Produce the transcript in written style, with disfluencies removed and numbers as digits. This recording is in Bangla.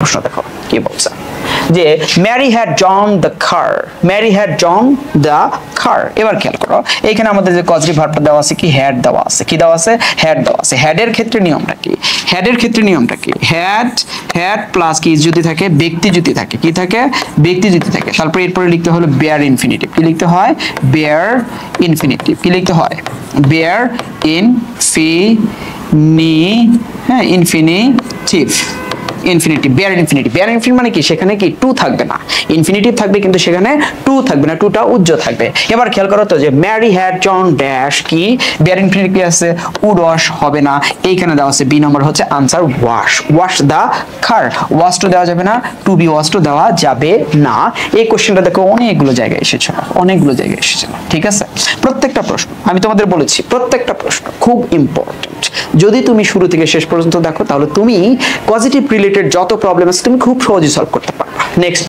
প্রশ্ন দেখো কি বলছে যে Mary had John the car, Mary had John the car. এবার খেয়াল করো এখানে আমাদের যে কজটিভ ভার্বটা দেওয়া আছে কি হ্যাড দেওয়া আছে, কি দেওয়া আছে হ্যাড দেওয়া আছে। হ্যাডের ক্ষেত্রে নিয়মটা কি, হ্যাডের ক্ষেত্রে নিয়মটা কি, হ্যাড হ্যাড প্লাস কি যদি থাকে ব্যক্তি যদি থাকে, কি থাকে ব্যক্তি যদি থাকে, তারপরে এরপরে লিখতে হলো বেয়ার ইনফিনিটিভ। কি লিখতে হয় বেয়ার ইনফিনিটিভ, কি লিখতে হয় bare infinitive, infinitive bare infinitive. Bare infinitive মানে কি সেখানে কি টু থাকবে না, ইনফিনিটিভ থাকবে কিন্তু সেখানে টু থাকবে না, টুটা উজ্জ্বল থাকবে। এবার খেয়াল করো তো যে ম্যারি হ্যাড জন ড্যাশ কি বেয়ার ইনফিনিটিভ কি আছে উড ওয়াশ হবে না, এইখানে দেওয়া আছে বি নম্বর হচ্ছে আনসার ওয়াশ, ওয়াশ দা কার। ওয়াশ টু দেওয়া যাবে না, টু বি ওয়াশ টু দেওয়া যাবে না। এই কোশ্চেনটা দেখো অনেকগুলো জায়গায় এসেছিল, অনেকগুলো জায়গায় এসেছিল, ঠিক আছে। প্রত্যেকটা প্রশ্ন আমি তোমাদের বলেছি প্রত্যেকটা প্রশ্ন খুব ইম্পর্টেন্ট। যদি তুমি শুরু থেকে শেষ পর্যন্ত দেখো তাহলে তুমি পজিটিভ রিলেটেড যত প্রবলেম আছে তুমি খুব সহজে সলভ করতে পারবে। নেক্সট